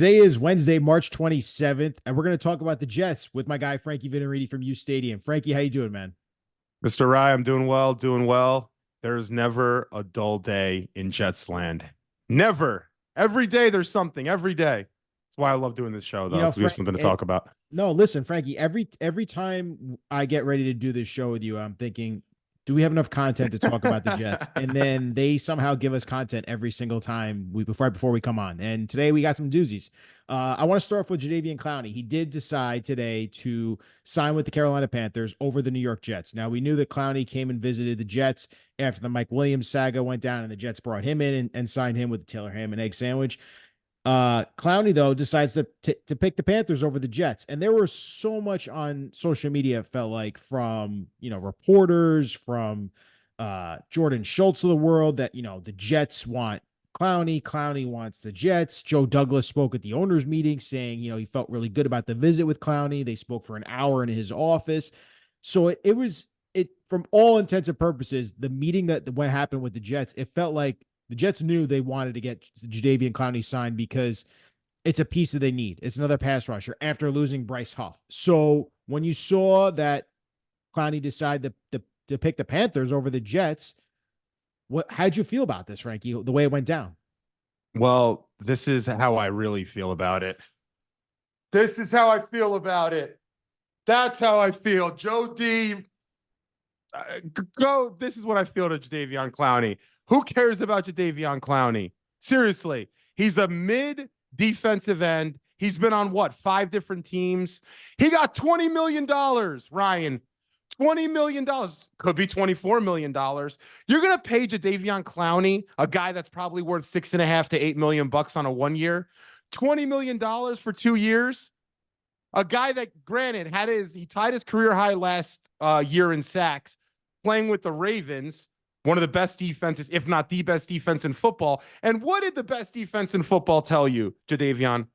Today is Wednesday, March 27th, and we're going to talk about the Jets with my guy, Frankie and from uStadium. Frankie, how you doing, man? Mr. Rye, I'm doing well, doing well. There's never a dull day in Jets land. Never. Every day there's something. Every day. That's why I love doing this show, though. We have something to talk about. No, listen, Frankie, every time I get ready to do this show with you, I'm thinking, do we have enough content to talk about the Jets? And then they somehow give us content every single time before we come on. And today we got some doozies. I want to start off with Jadeveon Clowney. He did decide today to sign with the Carolina Panthers over the New York Jets. Now, we knew that Clowney came and visited the Jets after the Mike Williams saga went down, and the Jets brought him in and signed him with the Taylor ham and egg sandwich. Clowney, though, decides to pick the Panthers over the Jets. And there was so much on social media, it felt like, from, reporters, from Jordan Schultz of the world, that, the Jets want Clowney. Clowney wants the Jets. Joe Douglas spoke at the owners' meeting saying, he felt really good about the visit with Clowney. They spoke for an hour in his office. So it was, from all intents and purposes, the meeting that what happened with the Jets, it felt like the Jets knew they wanted to get Jadeveon Clowney signed because it's a piece that they need. It's another pass rusher after losing Bryce Huff. So when you saw that Clowney decided to pick the Panthers over the Jets, how'd you feel about this, Frankie, the way it went down? Well, this is how I really feel about it. This is how I feel about it. That's how I feel. Joe D, go. This is what I feel to Jadeveon Clowney. Who cares about Jadeveon Clowney? Seriously, he's a mid-defensive end. He's been on, 5 different teams. He got $20 million, Ryan. $20 million. Could be $24 million. You're going to pay Jadeveon Clowney, a guy that's probably worth $6.5 to $8 million bucks on a 1 year, $20 million for 2 years. A guy that, granted, he tied his career high last year in sacks, playing with the Ravens. One of the best defenses, if not the best defense in football. And what did the best defense in football tell you, Jadeveon?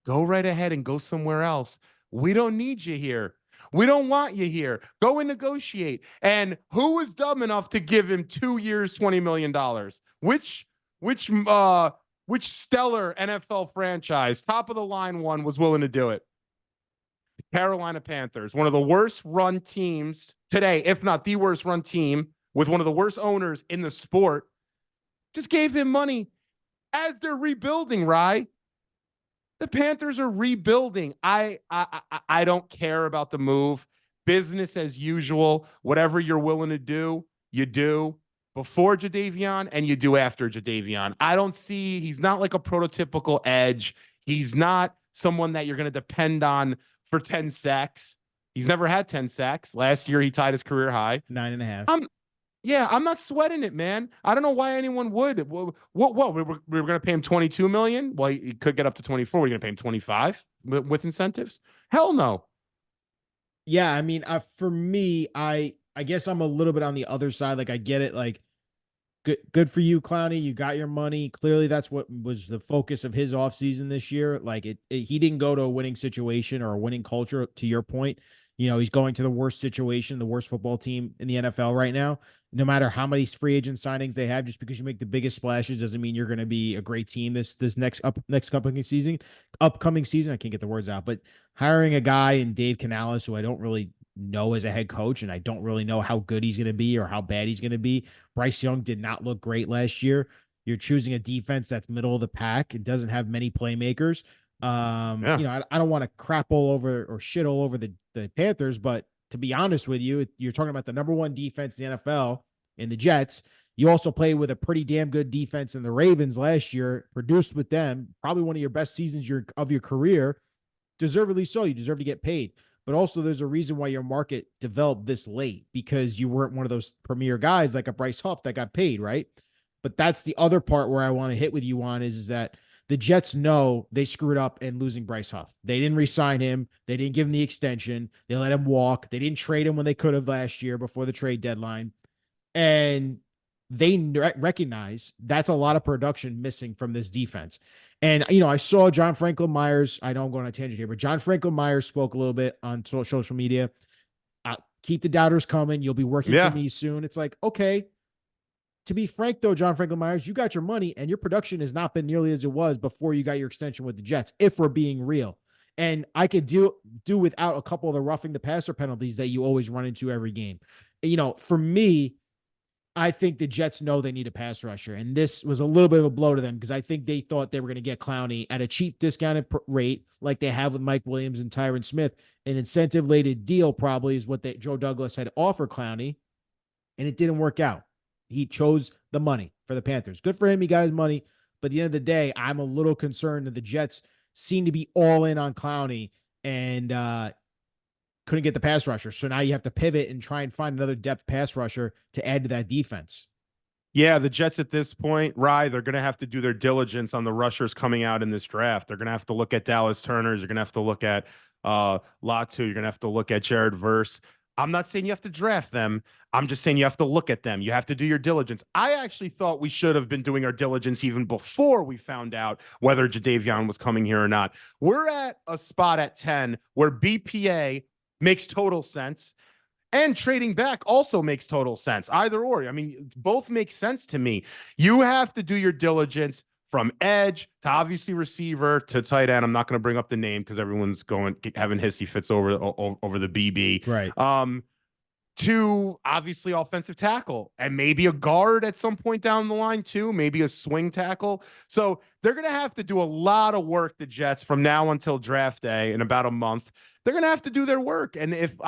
Go right ahead and go somewhere else. We don't need you here. We don't want you here. Go and negotiate. And who was dumb enough to give him 2 years, $20 million? Which stellar NFL franchise, top of the line one, was willing to do it? The Carolina Panthers, one of the worst run teams today, if not the worst run team, with one of the worst owners in the sport, just gave him money as they're rebuilding, right? The Panthers are rebuilding. I don't care about the move. Business as usual. Whatever you're willing to do, you do before Jadeveon and you do after Jadeveon. He's not like a prototypical edge. He's not someone that you're going to depend on for 10 sacks. He's never had 10 sacks. Last year, he tied his career high. 9.5. I'm not sweating it, man. I don't know why anyone would. What? We're going to pay him $22 million? Well, he could get up to 24. We're going to pay him 25 with incentives? Hell no. Yeah, I mean, for me, I guess I'm a little bit on the other side. Like, I get it. Like, good for you, Clowney. You got your money. Clearly, that's what was the focus of his offseason this year. Like, he didn't go to a winning situation or a winning culture, to your point. He's going to the worst situation, the worst football team in the NFL right now. No matter how many free agent signings they have, just because you make the biggest splashes doesn't mean you're going to be a great team this next upcoming season. I can't get the words out, but hiring a guy in Dave Canales, who I don't really know as a head coach, and I don't really know how good he's going to be or how bad he's going to be. Bryce Young did not look great last year. You're choosing a defense that's middle of the pack. It doesn't have many playmakers. I don't want to crap all over or shit all over the Panthers, but to be honest with you, you're talking about the number 1 defense in the NFL in the Jets. You also played with a pretty damn good defense in the Ravens last year, produced with them, probably one of your best seasons of your career. Deservedly so. You deserve to get paid. But also there's a reason why your market developed this late, because you weren't one of those premier guys like a Bryce Huff that got paid, right? But that's the other part where I want to hit with you on is that the Jets know they screwed up in losing Bryce Huff. They didn't re-sign him. They didn't give him the extension. They let him walk. They didn't trade him when they could have last year before the trade deadline. And they recognize that's a lot of production missing from this defense. And, I saw John Franklin Myers. I know I'm going on a tangent here, but John Franklin Myers spoke a little bit on social media. Keep the doubters coming. You'll be working for me soon. It's like, okay, to be frank, though, John Franklin Myers, you got your money and your production has not been nearly as it was before you got your extension with the Jets, if we're being real. And I could do without a couple of the roughing the passer penalties that you always run into every game. For me, I think the Jets know they need a pass rusher. And this was a little bit of a blow to them because I think they thought they were going to get Clowney at a cheap discounted rate like they have with Mike Williams and Tyron Smith. An incentive-laden deal probably is what Joe Douglas had offered Clowney, and it didn't work out. He chose the money for the Panthers. Good for him. He got his money. But at the end of the day, I'm a little concerned that the Jets seem to be all in on Clowney and couldn't get the pass rusher. So now you have to pivot and try and find another depth pass rusher to add to that defense. Yeah, the Jets at this point, Rye, they're going to have to do their diligence on the rushers coming out in this draft. They're going to have to look at Dallas Turner. You're going to have to look at Latu. You're going to have to look at Jared Verse. I'm not saying you have to draft them. I'm just saying you have to look at them. You have to do your diligence. I actually thought we should have been doing our diligence even before we found out whether Jadeveon was coming here or not. We're at a spot at 10 where BPA makes total sense. And trading back also makes total sense. Either or. I mean, both make sense to me. You have to do your diligence from edge to obviously receiver to tight end. I'm not going to bring up the name because everyone's having hissy fits over the BB. Right. To obviously offensive tackle and maybe a guard at some point down the line too, maybe a swing tackle. So they're going to have to do a lot of work, the Jets, from now until draft day in about a month. They're going to have to do their work. And if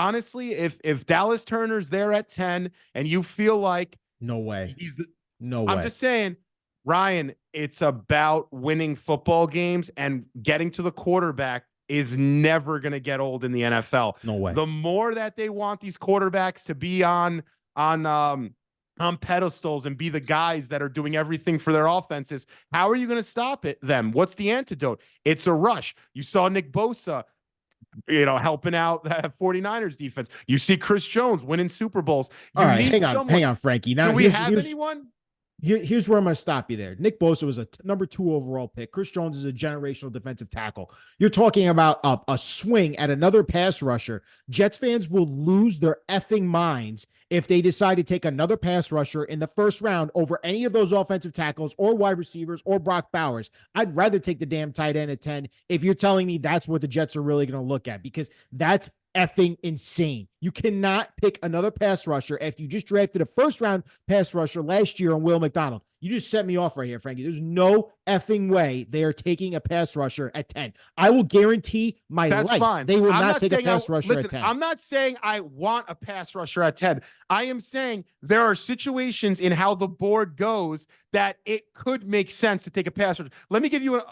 Dallas Turner's there at 10 and you feel like no way, no way. I'm just saying, Ryan, it's about winning football games, and getting to the quarterback is never going to get old in the NFL. No way. The more that they want these quarterbacks to be on pedestals and be the guys that are doing everything for their offenses, how are you going to stop them? What's the antidote? It's a rush. You saw Nick Bosa, helping out that 49ers defense. You see Chris Jones winning Super Bowls. All right, hang on, Frankie. Now, do we have anyone? Here's where I'm going to stop you there. Nick Bosa was a number 2 overall pick. Chris Jones is a generational defensive tackle. You're talking about a swing at another pass rusher. Jets fans will lose their effing minds if they decide to take another pass rusher in the first round over any of those offensive tackles or wide receivers or Brock Bowers. I'd rather take the damn tight end at 10 if you're telling me that's what the Jets are really going to look at, because that's effing insane. You cannot pick another pass rusher after you just drafted a first round pass rusher last year on Will McDonald. You just set me off right here, Frankie. There's no effing way they are taking a pass rusher at 10. I will guarantee my life fine. They will not take a pass rusher at 10. I'm not saying I want a pass rusher at 10. I am saying there are situations in how the board goes that it could make sense to take a pass rusher. Let me give you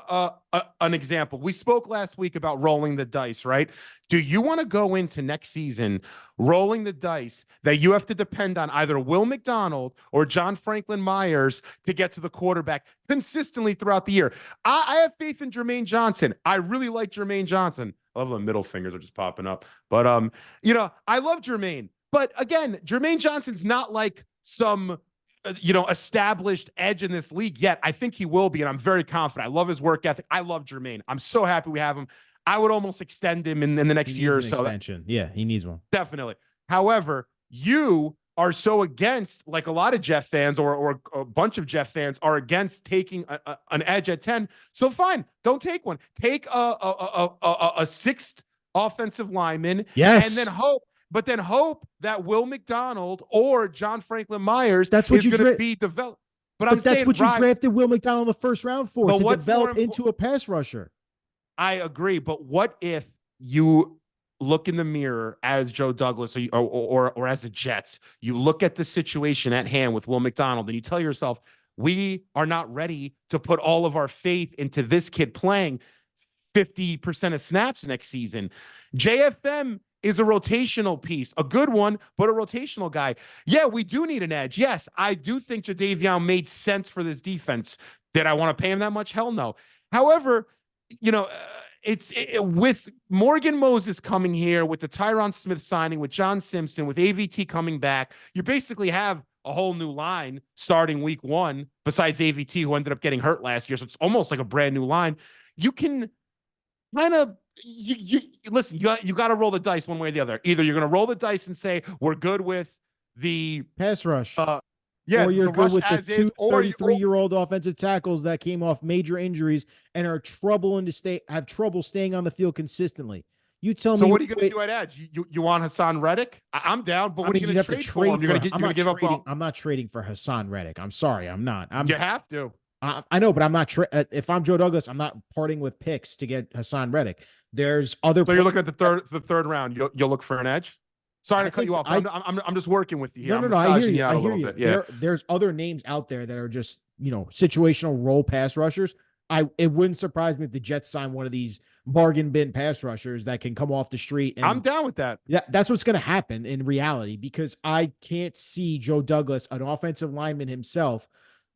an example. We spoke last week about rolling the dice, right? Do you want to go into next season rolling the dice that you have to depend on either Will McDonald or John Franklin Myers to get to the quarterback consistently throughout the year? I have faith in Jermaine Johnson. I really like Jermaine Johnson. I love the middle fingers are just popping up. But, I love Jermaine. But again, Jermaine Johnson's not like some established edge in this league yet. I think he will be, and I'm very confident. I love his work ethic. I love Jermaine. I'm so happy we have him. I would almost extend him in the next year or so. Extension. Yeah, he needs one. Definitely. However, you are so against, like a lot of Jeff fans or a bunch of Jeff fans are against taking an edge at 10. So fine, don't take one. Take a sixth offensive lineman. Yes. And then hope that Will McDonald or John Franklin Myers is going to be developed. But that's what you drafted Will McDonald in the first round for, to develop into a pass rusher. I agree, but what if you look in the mirror as Joe Douglas or as the Jets, you look at the situation at hand with Will McDonald and you tell yourself, we are not ready to put all of our faith into this kid playing 50% of snaps next season. JFM is a rotational piece, a good one, but a rotational guy. Yeah, we do need an edge. Yes, I do think Jadeveon made sense for this defense. Did I want to pay him that much? Hell no. However, with Morgan Moses coming here, with the Tyron Smith signing, with John Simpson, with AVT coming back, you basically have a whole new line starting week 1, besides AVT, who ended up getting hurt last year. So it's almost like a brand new line. You can kind of, listen, you got to roll the dice one way or the other. Either you're going to roll the dice and say, we're good with the pass rush. Yeah, Or you're the good rush with the as two is, or 33-year-old offensive tackles that came off major injuries and are have trouble staying on the field consistently. You tell so me, what are you going to wait, do at edge? You want Hassan Reddick? I'm down, but I what are mean, you you'd going to have to trade for him? trade You're going for. to get I'm you're going to not give up. trading. I'm not trading for Hassan Reddick. I'm sorry, I'm not. You have to. I know, but I'm not. If I'm Joe Douglas, I'm not parting with picks to get Hassan Reddick. There's other. So you're looking at the third round. You'll look for an edge. Sorry I to cut think you off, but I'm just working with you here. No, I'm no, no. I hear massaging you. you out I a hear little you. bit. Yeah. There's other names out there that are just situational role pass rushers. It wouldn't surprise me if the Jets sign one of these bargain bin pass rushers that can come off the street, I'm and down with that. that's what's going to happen in reality, because I can't see Joe Douglas, an offensive lineman himself,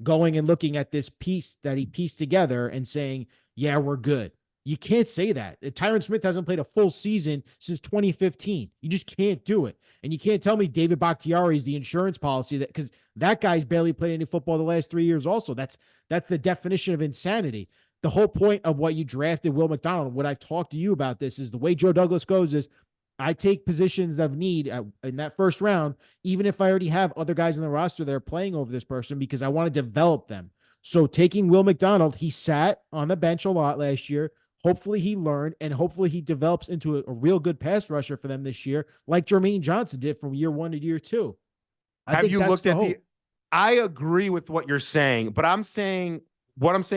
going and looking at this piece that he pieced together and saying, "Yeah, we're good." You can't say that. Tyron Smith hasn't played a full season since 2015. You just can't do it. And you can't tell me David Bakhtiari is the insurance policy, that because that guy's barely played any football the last 3 years. Also, that's the definition of insanity. The whole point of what you drafted Will McDonald, what I've talked to you about this, is the way Joe Douglas goes is I take positions of need in that first round, even if I already have other guys in the roster that are playing over this person, because I want to develop them. So taking Will McDonald, he sat on the bench a lot last year. Hopefully he learned, and hopefully he develops into a real good pass rusher for them this year, like Jermaine Johnson did from year 1 to year 2. I Have think you that's looked the at hope. I agree with what you're saying, but what I'm saying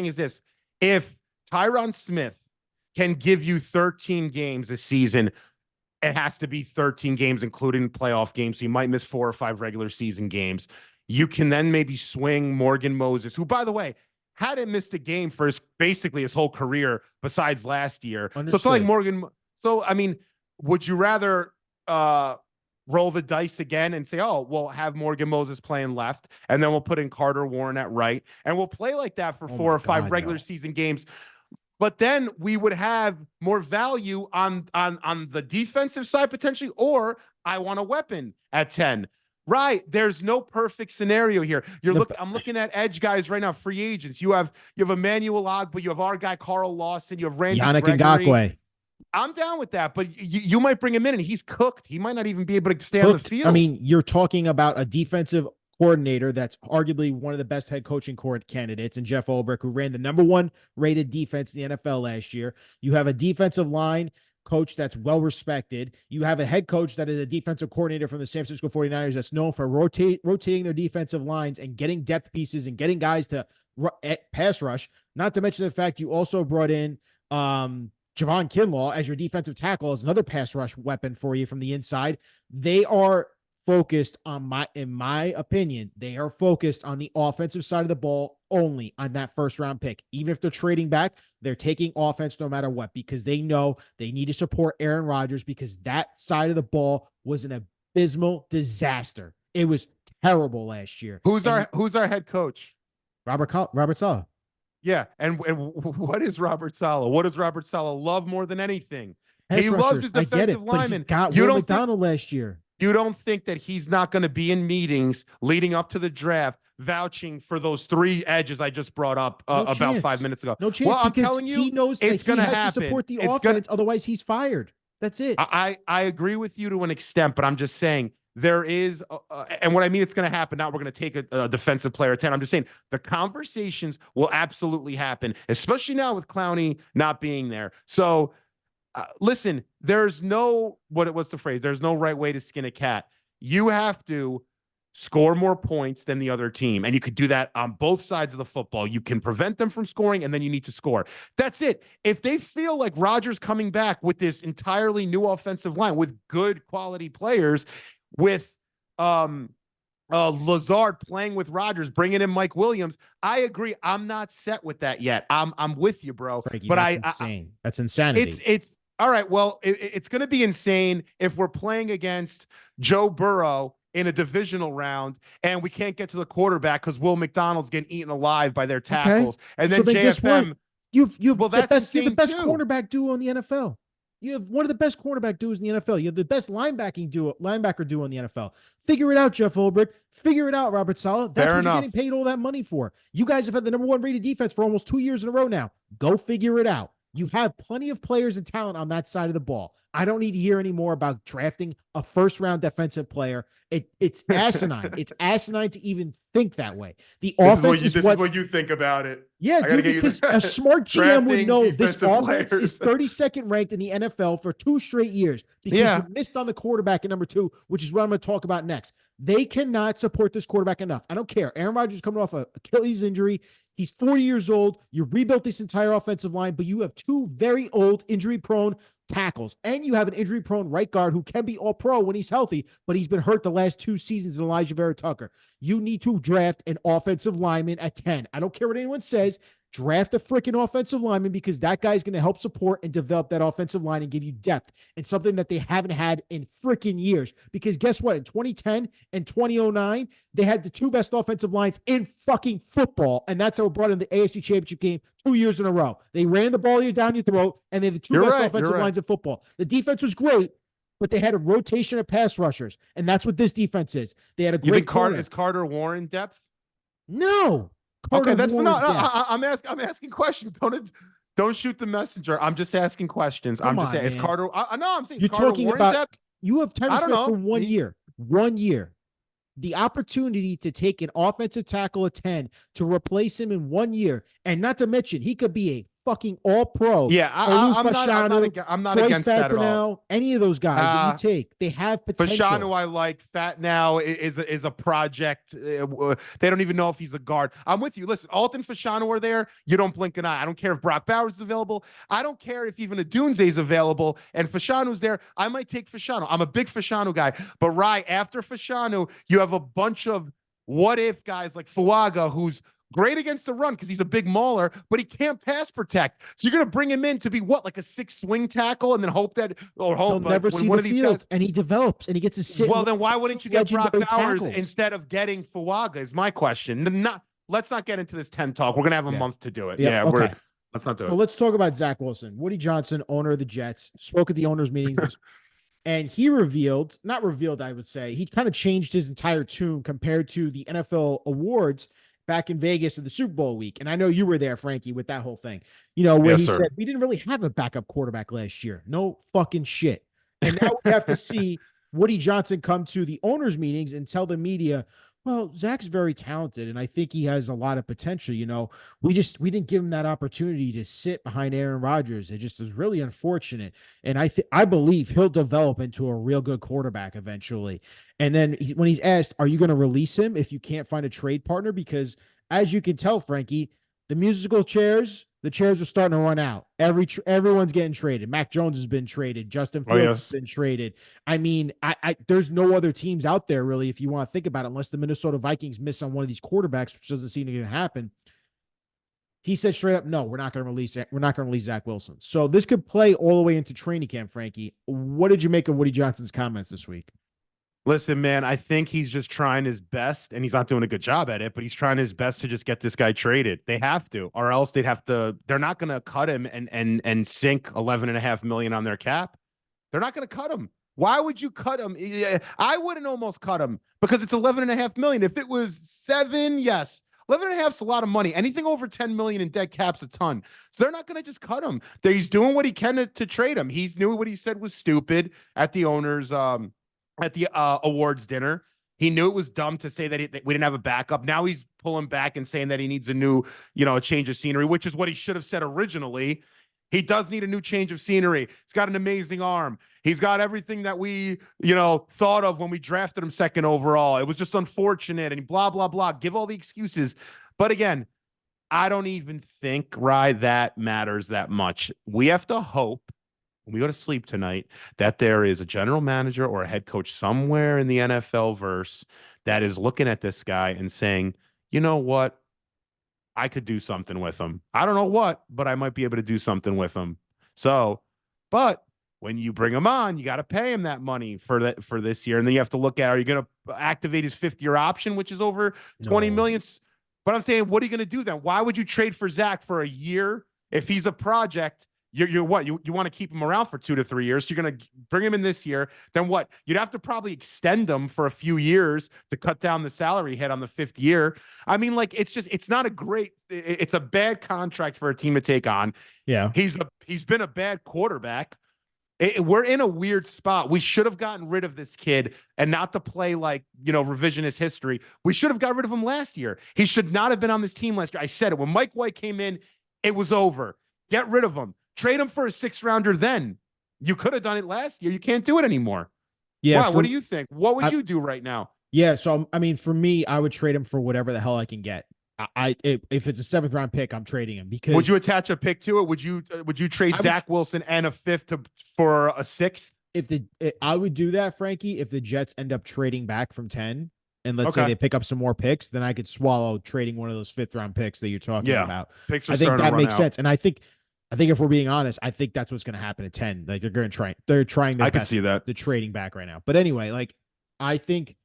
is this: if Tyron Smith can give you 13 games a season, it has to be 13 games, including playoff games. So you might miss 4 or 5 regular season games. You can then maybe swing Morgan Moses, who, by the way, hadn't missed a game for basically his whole career besides last year. Understood. So it's not like Morgan. So, I mean, would you rather roll the dice again and say, oh, we'll have Morgan Moses playing left, and then we'll put in Carter Warren at right, and we'll play like that for 4 or 5 regular season games? But then we would have more value on the defensive side potentially, or I want a weapon at 10. Right. There's no perfect scenario here. I'm looking at edge guys right now, free agents. You have Emmanuel Ogbah, you have our guy Carl Lawson, you have Randy Yannick Gregory. Ngakoue. I'm down with that, but you might bring him in and he's cooked. He might not even be able to stay on the field. I mean, you're talking about a defensive coordinator that's arguably one of the best head coaching candidates, and Jeff Ulbrich, who ran the #1 rated defense in the NFL last year. You have a defensive line coach that's well respected. You have a head coach that is a defensive coordinator from the San Francisco 49ers that's known for rotating their defensive lines and getting depth pieces and getting guys to pass rush. Not to mention the fact you also brought in Javon Kinlaw as your defensive tackle, as another pass rush weapon for you from the inside. They are focused on in my opinion, they are focused on the offensive side of the ball only on that first round pick. Even if they're trading back, they're taking offense no matter what, because they know they need to support Aaron Rodgers, because that side of the ball was an abysmal disaster. It was terrible last year. Who's our head coach? Robert Saleh. Yeah, and what is Robert Saleh? What does Robert Saleh love more than anything? Pass he rushers. loves his defensive linemen. But he got Will McDonald last year. You don't think that he's not going to be in meetings leading up to the draft vouching for those 3 edges I just brought up about 5 minutes ago? No chance. Well, I'm because telling you, he knows it's that he has happen. to support the offense. Otherwise, he's fired. That's it. I agree with you to an extent, but I'm just saying there is, and what I mean, it's going to happen. Now we're going to take a defensive player at 10. I'm just saying the conversations will absolutely happen, especially now with Clowney not being there. So, listen, there's no, what's the phrase? There's no right way to skin a cat. You have to score more points than the other team. And you could do that on both sides of the football. You can prevent them from scoring, and then you need to score. That's it. If they feel like Rodgers coming back with this entirely new offensive line with good quality players, with Lazard playing with Rodgers, bringing in Mike Williams, I agree. I'm not set with that yet. I'm with you, bro. Frankie, but that's insane. That's insanity. It's all right. Well, it's going to be insane if we're playing against Joe Burrow in a divisional round and we can't get to the quarterback because Will McDonald's getting eaten alive by their tackles. Okay. And then JFM. You're the best too. cornerback duo in the NFL. You have one of the best cornerback duos in the NFL. You have the best linebacker duo in the NFL. Figure it out, Jeff Ulbrich. Figure it out, Robert Saleh. That's what you're getting paid all that money for. You guys have had the #1 rated defense for almost 2 years in a row now. Go figure it out. You have plenty of players and talent on that side of the ball. I don't need to hear any more about drafting a first-round defensive player. It's asinine. It's asinine to even think that way. The offense is This is what. what you think about it. Yeah, I gotta dude, get you because a smart GM would drafting know this defensive offense is players. 32nd ranked in the NFL for 2 straight years because Yeah. you missed on the quarterback at number 2, which is what I'm going to talk about next. They cannot support this quarterback enough. I don't care. Aaron Rodgers is coming off an Achilles injury. He's 40 years old. You rebuilt this entire offensive line, but you have 2 very old, injury-prone tackles, and you have an injury-prone right guard who can be all-pro when he's healthy, but he's been hurt the last 2 seasons in Elijah Vera Tucker. You need to draft an offensive lineman at 10. I don't care what anyone says. Draft a freaking offensive lineman because that guy's going to help support and develop that offensive line and give you depth and something that they haven't had in freaking years. Because guess what? In 2010 and 2009, they had the 2 best offensive lines in fucking football. And that's how it brought in the AFC Championship game 2 years in a row. They ran the ball down your throat, and they had the 2 best offensive lines in football. The defense was great, but they had a rotation of pass rushers. And that's what this defense is. They had a great Is Carter Warren depth? No. Okay, that's I'm asking questions. Don't shoot the messenger. I'm just asking questions. I'm just saying, is Carter? I'm saying you're talking about depth? You have Tyler Smith for 1 year. 1 year. The opportunity to take an offensive tackle at 10 to replace him in 1 year, and not to mention he could be a fucking all-pro. Yeah, I'm not against that at all. Any of those guys that you take, they have potential. Fashanu, I like. Fat now is a project. They don't even know if he's a guard. I'm with you. Listen, Alton Fashanu are there. You don't blink an eye. I don't care if Brock Bowers is available. I don't care if even Adunze is available and Fashanu's there. I might take Fashanu. I'm a big Fashanu guy. But after Fashanu, you have a bunch of what-if guys like Fuaga, who's great against the run because he's a big mauler, but he can't pass protect. So you're going to bring him in to be what, like a 6 swing tackle, and then hope he'll never see the field, and he develops and he gets to sit. Well, then why wouldn't you get Brock Bowers instead of getting Fuaga? Is my question. Let's not get into this 10 talk. We're going to have a month to do it. Okay. Let's not do it. Well, let's talk about Zach Wilson. Woody Johnson, owner of the Jets, spoke at the owners' meetings. And he not revealed, I would say, he kind of changed his entire tune compared to the NFL awards back in Vegas in the Super Bowl week. And I know you were there, Frankie, with that whole thing, where he said, we didn't really have a backup quarterback last year. No fucking shit. And now we have to see Woody Johnson come to the owners' meetings and tell the media, well, Zach's very talented, and I think he has a lot of potential. We didn't give him that opportunity to sit behind Aaron Rodgers. It just was really unfortunate. And I believe he'll develop into a real good quarterback eventually. And then when he's asked, are you going to release him if you can't find a trade partner? Because as you can tell, Frankie, the chairs are starting to run out. Everyone's getting traded. Mac Jones has been traded. Justin Fields has been traded. I mean, there's no other teams out there really, if you want to think about it, unless the Minnesota Vikings miss on one of these quarterbacks, which doesn't seem to happen. He said straight up, no, we're not going to release Zach Wilson. So this could play all the way into training camp, Frankie. What did you make of Woody Johnson's comments this week? Listen, man, I think he's just trying his best, and he's not doing a good job at it, but he's trying his best to just get this guy traded. They have to, or else they're not going to cut him and sink $11.5 million on their cap. They're not going to cut him. Why would you cut him? I wouldn't almost cut him because it's $11.5 million. If it was 7, yes. 11.5 is a lot of money. Anything over 10 million in dead cap's a ton. So they're not going to just cut him. He's doing what he can to trade him. He knew what he said was stupid at the owners, at the awards dinner. He knew it was dumb to say that we didn't have a backup. Now he's pulling back and saying that he needs a new, a change of scenery, which is what he should have said originally. He does need a new change of scenery. He's got an amazing arm. He's got everything that we, thought of when we drafted him 2nd overall. It was just unfortunate and blah, blah, blah. Give all the excuses. But again, I don't even think, that matters that much. We have to hope when we go to sleep tonight that there is a general manager or a head coach somewhere in the NFL verse that is looking at this guy and saying, you know what? I could do something with him. I don't know what, but I might be able to do something with him. So, but when you bring him on, you got to pay him that money for this year. And then you have to look at, are you going to activate his 5th-year option, which is over 20 million? But I'm saying, what are you going to do then? Why would you trade for Zach for a year if he's a project? You're what? You want to keep him around for 2 to 3 years. So you're going to bring him in this year. Then what? You'd have to probably extend him for a few years to cut down the salary hit on the 5th year. I mean, it's not a great, it's a bad contract for a team to take on. Yeah. He's He's been a bad quarterback. We're in a weird spot. We should have gotten rid of this kid, and not to play like, revisionist history. We should have got rid of him last year. He should not have been on this team last year. I said it. When Mike White came in, it was over. Get rid of him. Trade him for a 6th rounder then. You could have done it last year. You can't do it anymore. Yeah. Wow, what do you think? What would you do right now? Yeah, so I mean, for me, I would trade him for whatever the hell I can get. If it's a 7th round pick, I'm trading him because. Would you attach a pick to it? Would you trade Zach Wilson and a 5th for a 6th? I would do that, Frankie, if the Jets end up trading back from 10, and let's say they pick up some more picks, then I could swallow trading one of those 5th round picks that you're talking about. Picks are I think that makes out. sense, and I think if we're being honest, I think that's what's going to happen at 10. Like they're going to try. They're trying their best. I can see that. The trading back right now, but anyway, like I think.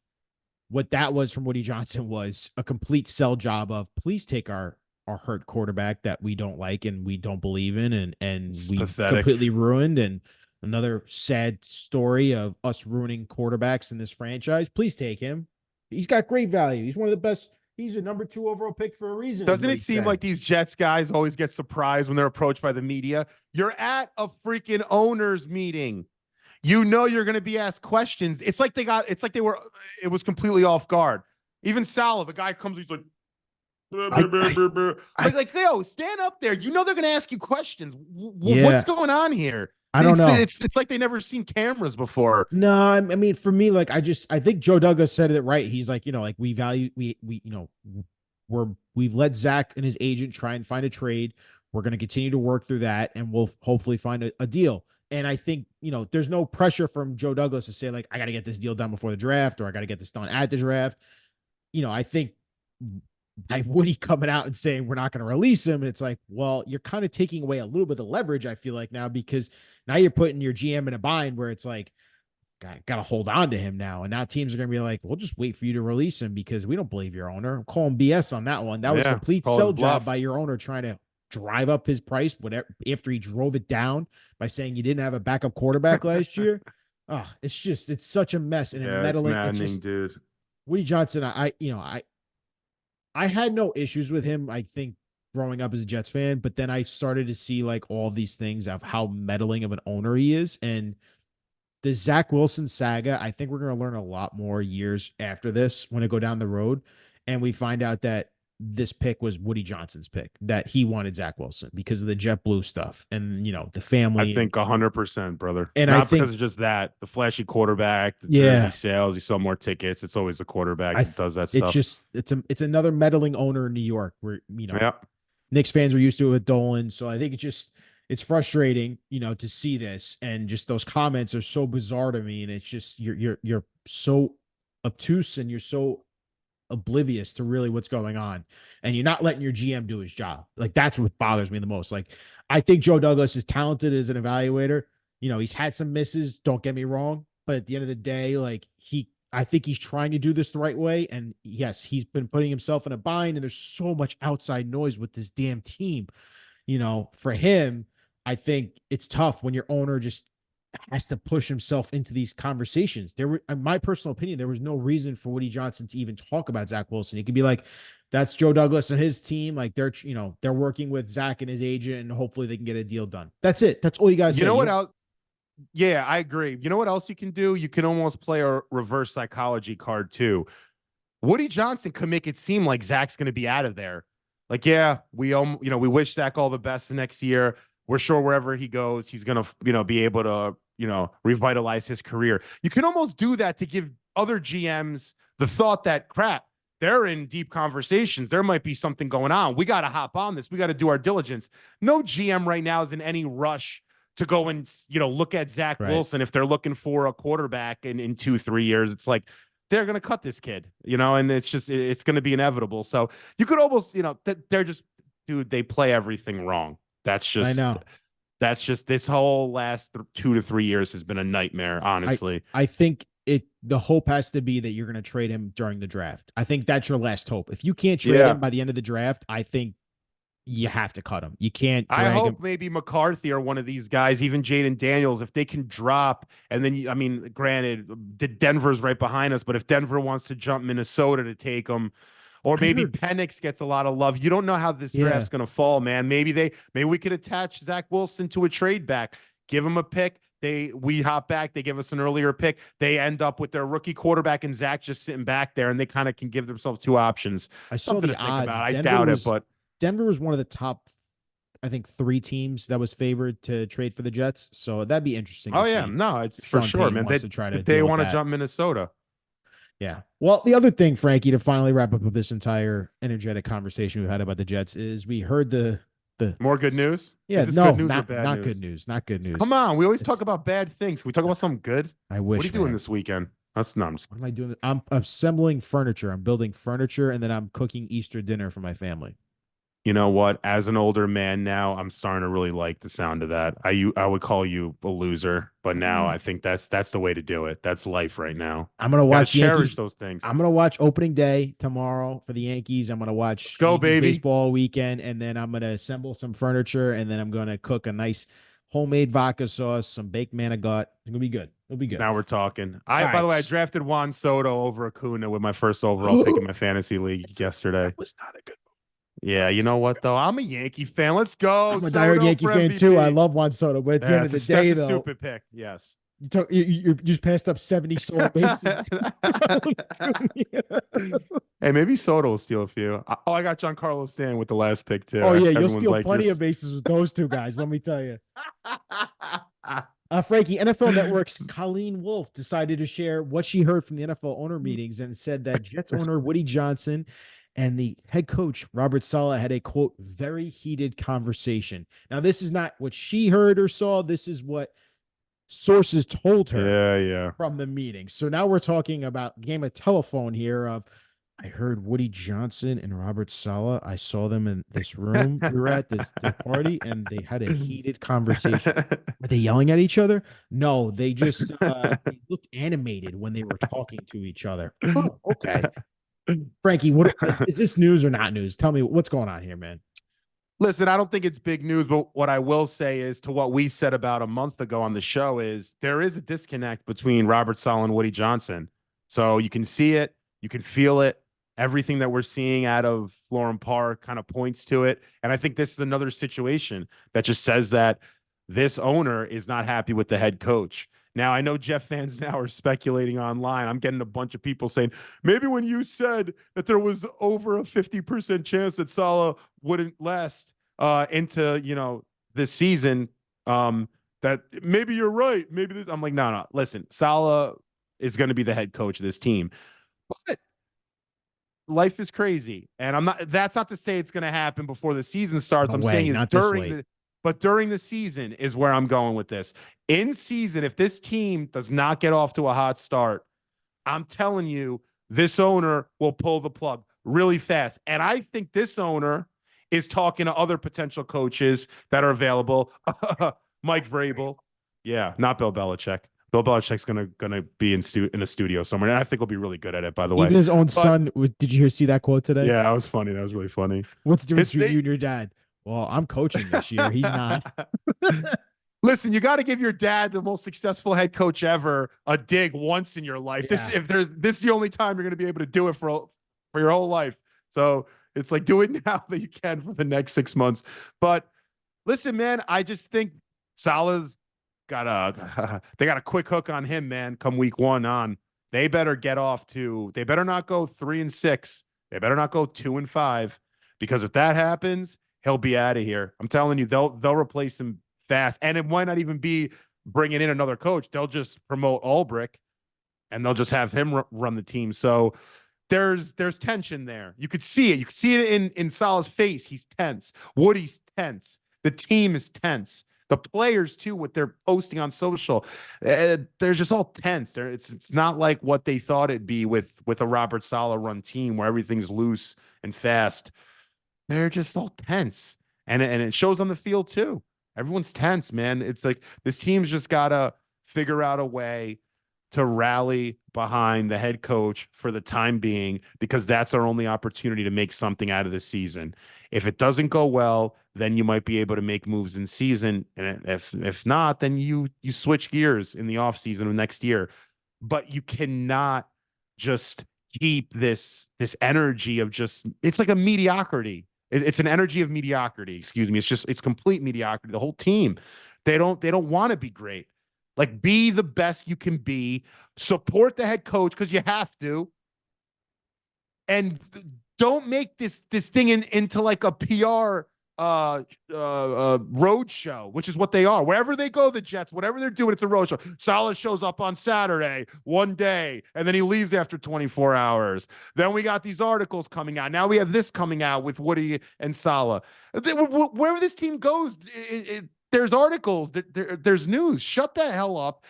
What that was from Woody Johnson was a complete sell job of please take our hurt quarterback that we don't like and we don't believe in and we completely ruined, and another sad story of us ruining quarterbacks in this franchise. Please take him. He's got great value. He's one of the best. He's a number 2 overall pick for a reason. Doesn't it seem like these Jets guys always get surprised when they're approached by the media? You're at a freaking owners meeting. You're going to be asked questions. It was completely off guard. Even Saleh, the guy comes, he's like, yo, stand up there. They're going to ask you questions. What's going on here? I don't know. It's like they never seen cameras before. No, I mean, for me, like, I think Joe Douglas said it right. He's like, like we've let Zach and his agent try and find a trade. We're going to continue to work through that, and we'll hopefully find a deal. And I think, there's no pressure from Joe Douglas to say, like, I got to get this deal done before the draft, or I got to get this done at the draft. I think by Woody coming out and saying we're not going to release him, and it's like, well, you're kind of taking away a little bit of leverage, I feel like now, because now you're putting your GM in a bind where it's like, got to hold on to him now. And now teams are going to be like, we'll just wait for you to release him because we don't believe your owner. I'm calling BS on that one. That was a complete sell job by your owner trying to drive up his price whatever after he drove it down by saying you didn't have a backup quarterback last year. Oh, it's such a mess and meddling. It's maddening, dude. Woody Johnson, I had no issues with him, I think, growing up as a Jets fan, but then I started to see like all these things of how meddling of an owner he is. And the Zach Wilson saga, I think we're going to learn a lot more years after this when it go down the road. And we find out that this pick was Woody Johnson's pick, that he wanted Zach Wilson because of the JetBlue stuff and, the family. I think 100%, brother. And not because of just that, the flashy quarterback, the jersey sales, you sell more tickets. It's always the quarterback that does that stuff. It's another meddling owner in New York where, Knicks fans are used to it with Dolan. So I think it's frustrating, to see this, and just those comments are so bizarre to me. And it's just, you're so obtuse and you're so oblivious to really what's going on, and you're not letting your GM do his job. Like, that's what bothers me the most. Like, I think Joe Douglas is talented as an evaluator. He's had some misses, don't get me wrong, but at the end of the day, like, I think he's trying to do this the right way. And yes, he's been putting himself in a bind, and there's so much outside noise with this damn team. For him, I think it's tough when your owner just has to push himself into these conversations. In my personal opinion, there was no reason for Woody Johnson to even talk about Zach Wilson. He could be like, that's Joe Douglas and his team. Like, they're working with Zach and his agent, and hopefully they can get a deal done. That's it. That's all you guys say. You know what else? Yeah, I agree. You know what else you can do? You can almost play a reverse psychology card too. Woody Johnson could make it seem like Zach's going to be out of there. Like, yeah, we wish Zach all the best the next year. We're sure wherever he goes, he's going to, be able to, revitalize his career. You can almost do that to give other GMs the thought that, crap, they're in deep conversations. There might be something going on. We got to hop on this. We got to do our diligence. No GM right now is in any rush to go and, look at Zach Wilson. If they're looking for a quarterback in 2-3 years, it's like, they're going to cut this kid, and it's going to be inevitable. So you could almost, they're just, dude, they play everything wrong. That's just, I know. That's just, this whole last 2 to 3 years has been a nightmare, honestly. I think the hope has to be that you're going to trade him during the draft. I think that's your last hope. If you can't trade him by the end of the draft, I think you have to cut him. You can't. I hope maybe McCarthy or one of these guys, even Jaden Daniels, if they can drop, and then, granted, Denver's right behind us, but if Denver wants to jump Minnesota to take them, Or I maybe heard, Penix gets a lot of love. You don't know how this yeah, draft's going to fall, man. Maybe we could attach Zach Wilson to a trade back, give him a pick. We hop back. They give us an earlier pick. They end up with their rookie quarterback and Zach just sitting back there, and they kind of can give themselves two options. I saw Something the to think odds. about. I doubt it, but Denver was one of the top, I think, 3 teams that was favored to trade for the Jets. So that'd be interesting to oh yeah, see no, it's if for Sean sure, Payton man. wants to try to They deal with want to that. jump Minnesota. Yeah. Well, the other thing, Frankie, to finally wrap up with this entire energetic conversation we've had about the Jets is we heard the More good news? yeah, Is this no, good news or not bad not good news? news, not good news. Come on, we always talk It's, about bad things. Can we talk about something good? I What are you wish, doing man. this weekend? That's no, I'm just What am I doing? I'm assembling furniture. I'm building furniture, and then I'm cooking Easter dinner for my family. you know what? As an older man now, I'm starting to really like the sound of that. I would call you a loser, but now I think that's the way to do it. That's life right now. I'm gonna Got to watch cherish Yankees. those things. I'm gonna watch opening day tomorrow for the Yankees. I'm gonna Let's watch go, Yankees baby. baseball weekend, and then I'm gonna assemble some furniture, and then I'm gonna cook a nice homemade vodka sauce, some baked manigot. It's gonna be good. It'll be good. Now we're talking. All By the way, I right. drafted Juan Soto over Acuna with my first overall pick in my fantasy league That yesterday. was not a good move. Yeah, That you was know not a what good though? I'm a Yankee fan. Let's go. I'm a diehard Soto Yankee for fan too. I MVP. love Juan Soto, but at the end Yeah, of the that's day, a though, stupid pick. Yes. you just passed up 70 stolen bases. Hey, maybe Soto will steal a few. Oh, I got Giancarlo Stanton with the last pick too. Oh yeah, you'll Everyone's steal like, "You're." plenty of bases with those two guys. Let me tell you. Frankie, NFL Network's Colleen Wolfe decided to share what she heard from the NFL owner meetings and said that Jets owner Woody Johnson and the head coach Robert Saleh had a quote very heated conversation. Now, this is not what she heard or saw. This is what sources told her Yeah, yeah. from the meeting. So now we're talking about game of telephone here of I heard Woody Johnson and Robert Saleh. I saw them in this room. We were at the party and they had a heated conversation. Are they yelling at each other? No, they just they looked animated when they were talking to each other. Oh, okay. Frankie, what is this news or not news? Tell me what's going on here, man. Listen, I don't think it's big news, but what I will say is to what we said about a month ago on the show is there is a disconnect between Robert Saleh and Woody Johnson. So you can see it, you can feel it. Everything that we're seeing out of Florham Park kind of points to it. And I think this is another situation that just says that this owner is not happy with the head coach. Now, I know Jeff fans now are speculating online. I'm getting a bunch of people saying, maybe when you said that there was over a 50% chance that Saleh wouldn't last into, this season, that maybe you're right. Maybe I'm like, no. Listen, Saleh is going to be the head coach of this team. But life is crazy. And that's not to say it's going to happen before the season starts. No I'm way, saying is not this late. during the season is where I'm going with this. In season, if this team does not get off to a hot start, I'm telling you, this owner will pull the plug really fast. And I think this owner is talking to other potential coaches that are available. Mike Vrabel. Yeah, not Bill Belichick. Bill Belichick's gonna be in a studio somewhere, and I think he'll be really good at it. By the way, Even his own but son. Did you see that quote today? yeah, that was funny. That was really funny. What's the difference His between you they and your dad? Well, I'm coaching this year. He's not. Listen, you got to give your dad, the most successful head coach ever, a dig once in your life. Yeah. This is the only time you're going to be able to do it for your whole life. So it's like do it now that you can for the next 6 months. But listen, man, I just think Saleh's they got a quick hook on him, man. Come week 1 on, they better get off to. They better not go 3-6. They better not go 2-5, because if that happens, he'll be out of here. I'm telling you, they'll replace him fast, and it might not even be bringing in another coach. They'll just promote Ulbrich, and they'll just have him run the team. So there's tension there. You could see it. You could see it in Saleh's face. He's tense. Woody's tense. The team is tense. The players too, what they're posting on social, they're just all tense. It's not like what they thought it'd be with a Robert Saleh run team where everything's loose and fast. They're just all tense, and it shows on the field too. Everyone's tense, man. It's like this team's just gotta figure out a way to rally behind the head coach for the time being, because that's our only opportunity to make something out of this season. If it doesn't go well, then you might be able to make moves in season, and if not, then you switch gears in the offseason of next year. But you cannot just keep this energy of just, it's like a mediocrity. It's an energy of mediocrity. Excuse me. It's complete mediocrity. The whole team, they don't want to be great. Like, be the best you can be. Support the head coach because you have to, and don't make this thing into like a PR road show, which is what they are. Wherever they go, the Jets, whatever they're doing, it's a road show. Saleh shows up on Saturday, one day, and then he leaves after 24 hours. Then we got these articles coming out. Now we have this coming out with Woody and Saleh. Wherever this team goes, there's articles, there's news. Shut the hell up.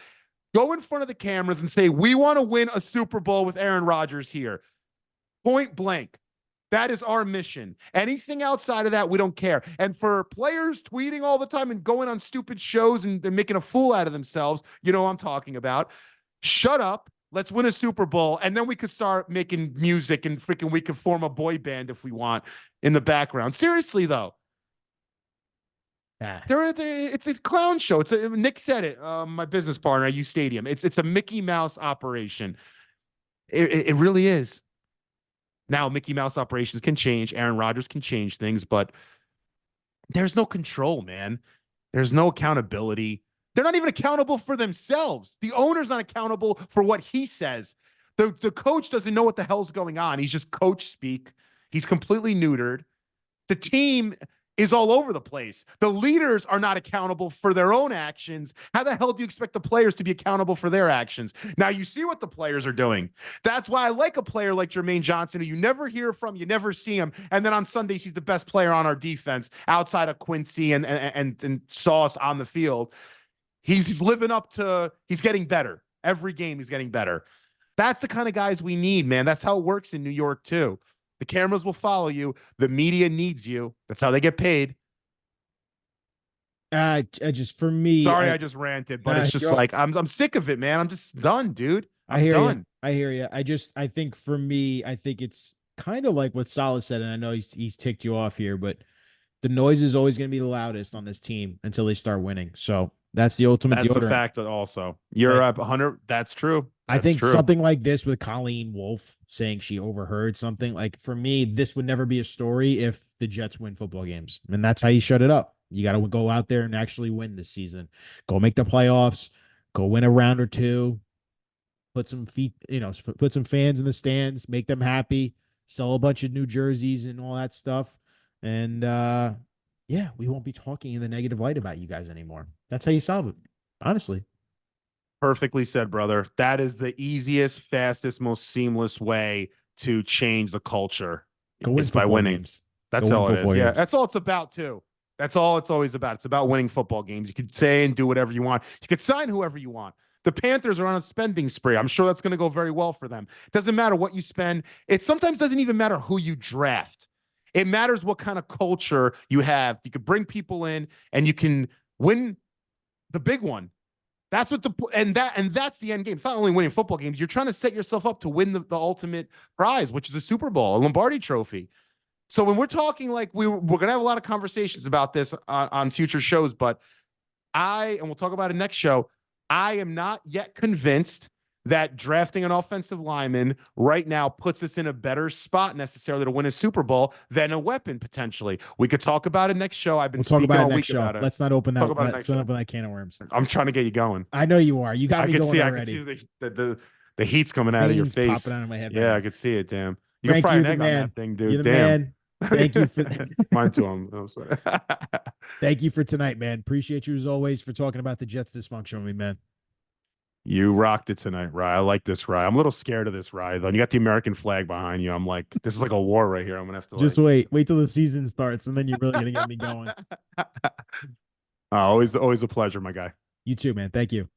Go in front of the cameras and say, we want to win a Super Bowl with Aaron Rodgers here. Point blank. That is our mission. Anything outside of that, we don't care. And for players tweeting all the time and going on stupid shows and making a fool out of themselves, you know what I'm talking about. Shut up. Let's win a Super Bowl. And then we could start making music and freaking we could form a boy band if we want in the background. Seriously, though. It's a clown show. Nick said it, my business partner at uStadium. It's a Mickey Mouse operation. It really is. Now, Mickey Mouse operations can change. Aaron Rodgers can change things, but there's no control, man. There's no accountability. They're not even accountable for themselves. The owner's not accountable for what he says. The coach doesn't know what the hell's going on. He's just coach speak. He's completely neutered. The team is all over the place. The leaders are not accountable for their own actions. How the hell do you expect the players to be accountable for their actions? Now you see what the players are doing. That's why I like a player like Jermaine Johnson, who you never hear from, you never see him. And then on Sundays, he's the best player on our defense outside of Quincy and Sauce on the field. He's living up to, he's getting better. Every game he's getting better. That's the kind of guys we need, man. That's how it works in New York too. The cameras will follow you. The media needs you. That's how they get paid. I just, for me, sorry, I just ranted, but it's just like, I'm sick of it, man. I'm just done, dude. I'm done. I hear you. I think for me, I think it's kind of like what Saleh said, and I know he's ticked you off here, but the noise is always going to be the loudest on this team until they start winning. So that's the ultimate deodorant. That's a fact also. You're up 100. That's true. I think something like this with Colleen Wolfe saying she overheard something, like, for me, this would never be a story if the Jets win football games. And that's how you shut it up. You got to go out there and actually win this season. Go make the playoffs. Go win a round or two. Put some put some fans in the stands. Make them happy. Sell a bunch of new jerseys and all that stuff. And yeah, we won't be talking in the negative light about you guys anymore. That's how you solve it, honestly. Perfectly said, brother. That is the easiest, fastest, most seamless way to change the culture. It's by winning. Games. That's all it is. Yeah, that's all it's about too. That's all it's always about. It's about winning football games. You could say and do whatever you want. You could sign whoever you want. The Panthers are on a spending spree. I'm sure that's going to go very well for them. It doesn't matter what you spend. It sometimes doesn't even matter who you draft. It matters what kind of culture you have. You could bring people in and you can win the big one. That's what that's the end game. It's not only winning football games. You're trying to set yourself up to win the ultimate prize, which is a Super Bowl, a Lombardi trophy. So when we're talking, like, we're going to have a lot of conversations about this on future shows, but and we'll talk about it next show, I am not yet convinced that drafting an offensive lineman right now puts us in a better spot necessarily to win a Super Bowl than a weapon potentially. We could talk about it next show. I've been speaking all week about it. Let's not open that. Let's not open that can of worms. I'm trying to get you going. I know you are. You got me going already. I can see the heat's coming out of your face. Popping out of my head. Yeah, I could see it. Damn. You can fry an egg on that thing, dude. You're the man. Thank you for mine too. I'm sorry. Thank you for tonight, man. Appreciate you as always for talking about the Jets dysfunction with me, man. You rocked it tonight, Rye. I like this, Rye. I'm a little scared of this, Rye, though. You got the American flag behind you. I'm like, this is like a war right here. I'm gonna have to just wait till the season starts, and then you're really gonna get me going. Always a pleasure, my guy. You too, man. Thank you.